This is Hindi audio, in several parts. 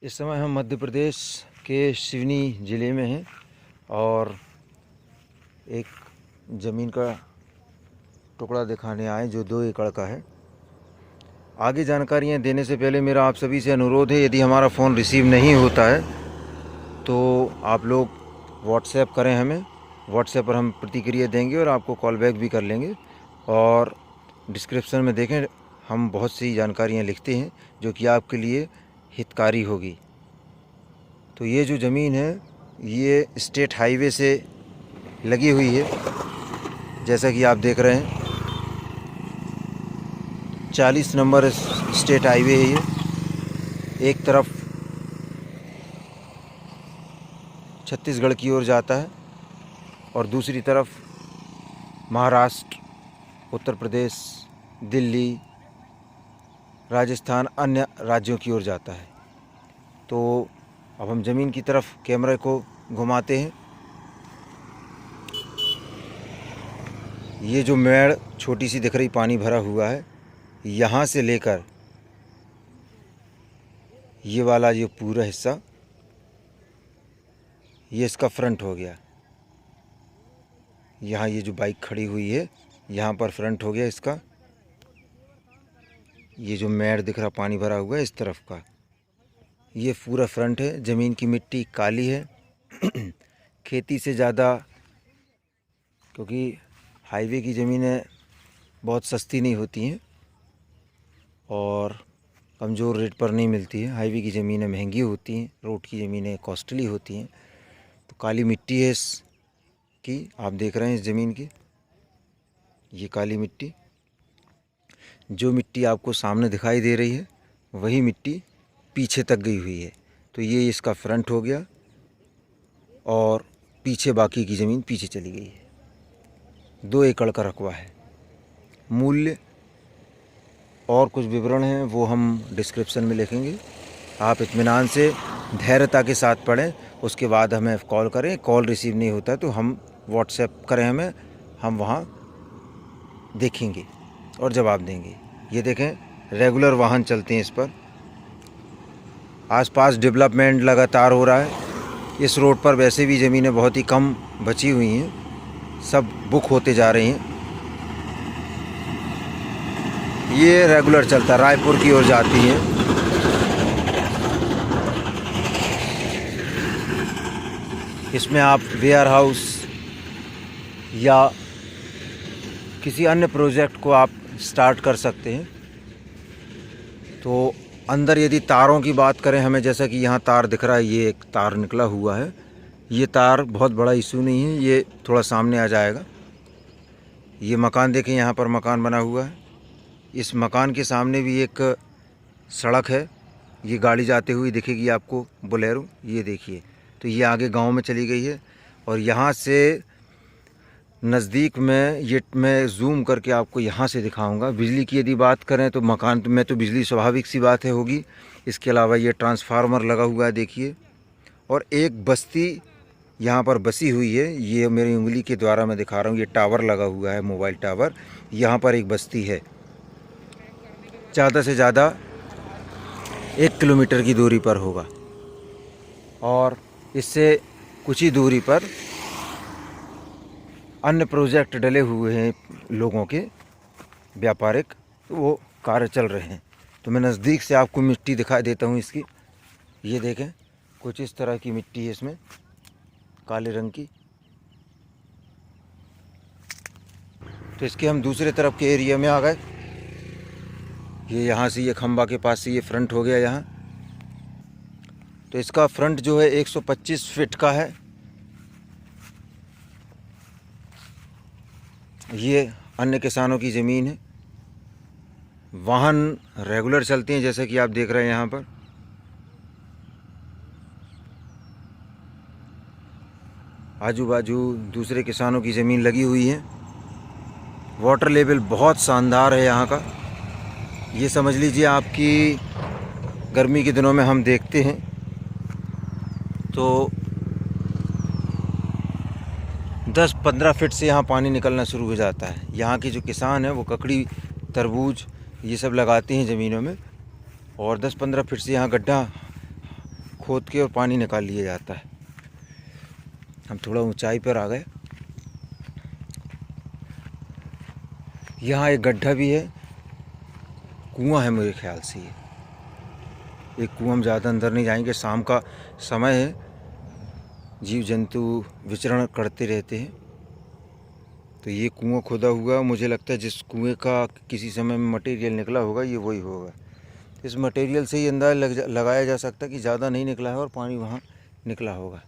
इस समय हम मध्य प्रदेश के सिवनी ज़िले में हैं और एक ज़मीन का टुकड़ा दिखाने आए जो 2 एकड़ का है। आगे जानकारियाँ देने से पहले मेरा आप सभी से अनुरोध है, यदि हमारा फ़ोन रिसीव नहीं होता है तो आप लोग व्हाट्सएप करें हमें। व्हाट्सएप पर हम प्रतिक्रिया देंगे और आपको कॉल बैक भी कर लेंगे। और डिस्क्रिप्शन में देखें, हम बहुत सी जानकारियाँ लिखते हैं जो कि आपके लिए हितकारी होगी। तो ये जो ज़मीन है ये स्टेट हाईवे से लगी हुई है, जैसा कि आप देख रहे हैं 40 नंबर स्टेट हाईवे है ये। एक तरफ छत्तीसगढ़ की ओर जाता है और दूसरी तरफ महाराष्ट्र, उत्तर प्रदेश, दिल्ली, राजस्थान, अन्य राज्यों की ओर जाता है। तो अब हम ज़मीन की तरफ कैमरे को घुमाते हैं। ये जो मेड़ छोटी सी दिख रही पानी भरा हुआ है, यहाँ से लेकर ये वाला ये पूरा हिस्सा, ये इसका फ्रंट हो गया। यहाँ ये जो बाइक खड़ी हुई है यहाँ पर फ्रंट हो गया इसका। ये जो मेड़ दिख रहा पानी भरा हुआ है इस तरफ का, ये पूरा फ्रंट है। ज़मीन की मिट्टी काली है खेती से ज़्यादा, क्योंकि हाईवे की ज़मीनें बहुत सस्ती नहीं होती हैं और कमज़ोर रेट पर नहीं मिलती है। हाईवे की ज़मीनें महंगी होती हैं, रोड की ज़मीनें कॉस्टली होती हैं। तो काली मिट्टी है इसकी, आप देख रहे हैं इस ज़मीन की, ये काली मिट्टी। जो मिट्टी आपको सामने दिखाई दे रही है वही मिट्टी पीछे तक गई हुई है। तो ये इसका फ्रंट हो गया और पीछे बाकी की ज़मीन पीछे चली गई है। 2 एकड़ का रकबा है। मूल्य और कुछ विवरण हैं वो हम डिस्क्रिप्शन में लिखेंगे। आप इत्मीनान से धैर्यता के साथ पढ़ें, उसके बाद हमें कॉल करें। कॉल रिसीव नहीं होता तो हम व्हाट्सएप करें हमें, हम वहाँ देखेंगे और जवाब देंगे। ये देखें रेगुलर वाहन चलते हैं इस पर। आसपास डेवलपमेंट लगातार हो रहा है। इस रोड पर वैसे भी ज़मीनें बहुत ही कम बची हुई हैं, सब बुक होते जा रही हैं। ये रेगुलर चलता रायपुर की ओर जाती है। इसमें आप वेयर हाउस या किसी अन्य प्रोजेक्ट को आप स्टार्ट कर सकते हैं। तो अंदर यदि तारों की बात करें हमें, जैसा कि यहाँ तार दिख रहा है, ये एक तार निकला हुआ है। ये तार बहुत बड़ा इशू नहीं है, ये थोड़ा सामने आ जाएगा। ये मकान देखें, यहाँ पर मकान बना हुआ है। इस मकान के सामने भी एक सड़क है, ये गाड़ी जाते हुई दिखेगी आपको, बोलेरो, ये देखिए। तो ये आगे गांव में चली गई है। और यहाँ से नज़दीक में ये मैं जूम करके आपको यहाँ से दिखाऊंगा। बिजली की यदि बात करें तो मकान में तो बिजली स्वाभाविक सी बात है होगी। इसके अलावा ये ट्रांसफार्मर लगा हुआ है देखिए। और एक बस्ती यहाँ पर बसी हुई है, ये मेरी उंगली के द्वारा मैं दिखा रहा हूँ। ये टावर लगा हुआ है, मोबाइल टावर। यहाँ पर एक बस्ती है, ज़्यादा से ज़्यादा 1 किलोमीटर की दूरी पर होगा। और इससे कुछ ही दूरी पर अन्य प्रोजेक्ट डले हुए हैं लोगों के, व्यापारिक, तो वो कार्य चल रहे हैं। तो मैं नज़दीक से आपको मिट्टी दिखा देता हूँ इसकी। ये देखें कुछ इस तरह की मिट्टी है इसमें, काले रंग की। तो इसके हम दूसरे तरफ के एरिया में आ गए। ये यहाँ से ये खंबा के पास से ये फ्रंट हो गया यहाँ। तो इसका फ्रंट जो है 125 फीट का है। ये अन्य किसानों की ज़मीन है। वाहन रेगुलर चलते हैं जैसा कि आप देख रहे हैं यहाँ पर। आजू बाजू दूसरे किसानों की ज़मीन लगी हुई है। वाटर लेवल बहुत शानदार है यहाँ का। ये समझ लीजिए आपकी गर्मी के दिनों में हम देखते हैं तो 10-15 फीट से यहाँ पानी निकलना शुरू हो जाता है। यहाँ के जो किसान हैं वो ककड़ी, तरबूज ये सब लगाते हैं ज़मीनों में, और 10-15 फीट से यहाँ गड्ढा खोद के और पानी निकाल लिया जाता है। हम थोड़ा ऊंचाई पर आ गए। यहाँ एक गड्ढा भी है, कुआं है मेरे ख्याल से ये एक कुआं। हम ज़्यादा अंदर नहीं जाएंगे, शाम का समय है, जीव जंतु विचरण करते रहते हैं। तो ये कुआं खोदा हुआ, मुझे लगता है जिस कुएं का किसी समय में मटेरियल निकला होगा ये वही होगा। इस मटेरियल से ही अंदाज़ा लगाया जा सकता है कि ज़्यादा नहीं निकला है और पानी वहाँ निकला होगा।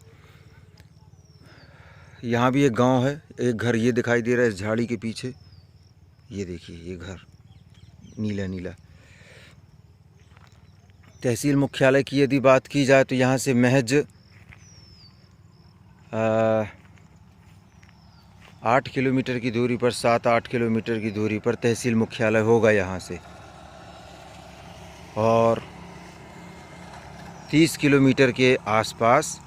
यहाँ भी एक गांव है, एक घर ये दिखाई दे रहा है इस झाड़ी के पीछे। ये देखिए ये घर नीला नीला। तहसील मुख्यालय की यदि बात की जाए तो यहाँ से महज 8 किलोमीटर की दूरी पर, 7-8 किलोमीटर की दूरी पर तहसील मुख्यालय होगा यहाँ से। और 30 किलोमीटर के आसपास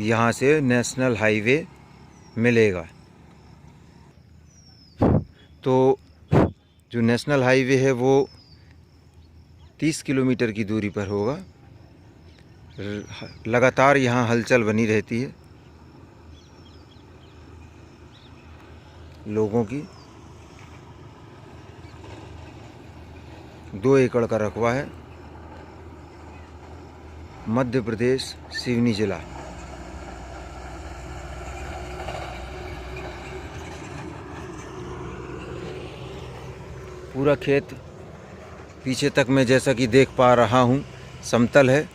यहाँ से नेशनल हाईवे मिलेगा। तो जो नेशनल हाईवे है वो 30 किलोमीटर की दूरी पर होगा। लगातार यहाँ हलचल बनी रहती है लोगों की। 2 एकड़ का रकबा है, मध्य प्रदेश, सिवनी जिला। पूरा खेत पीछे तक मैं जैसा कि देख पा रहा हूँ समतल है,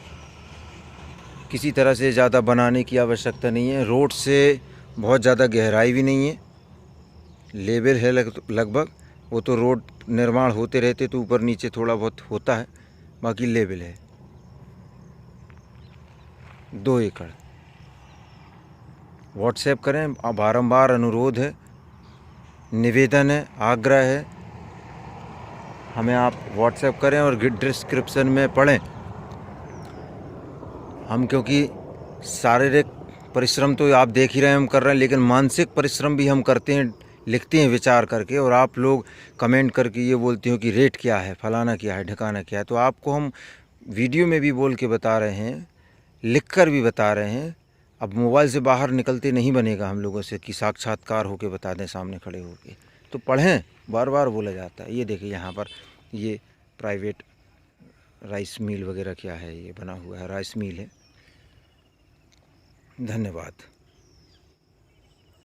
किसी तरह से ज़्यादा बनाने की आवश्यकता नहीं है। रोड से बहुत ज़्यादा गहराई भी नहीं है, लेवल है लगभग। वो तो रोड निर्माण होते रहते तो ऊपर नीचे थोड़ा बहुत होता है, बाकी लेवल है। 2 एकड़। व्हाट्सएप करें, बारंबार अनुरोध है, निवेदन है, आग्रह है, हमें आप व्हाट्सएप करें और डिस्क्रिप्शन में पढ़ें। हम क्योंकि शारीरिक परिश्रम तो आप देख ही रहे हैं हम कर रहे हैं, लेकिन मानसिक परिश्रम भी हम करते हैं, लिखते हैं विचार करके। और आप लोग कमेंट करके ये बोलते हो कि रेट क्या है, फलाना क्या है, ढकाना क्या है। तो आपको हम वीडियो में भी बोल के बता रहे हैं, लिख कर भी बता रहे हैं। अब मोबाइल से बाहर निकलते नहीं बनेगा हम लोगों से कि साक्षात्कार होके बता दें सामने खड़े होके। तो पढ़ें, बार बार बोला जाता है। ये देखिए यहाँ पर ये प्राइवेट राइस मिल वगैरह क्या है, ये बना हुआ है, राइस मिल है। धन्यवाद।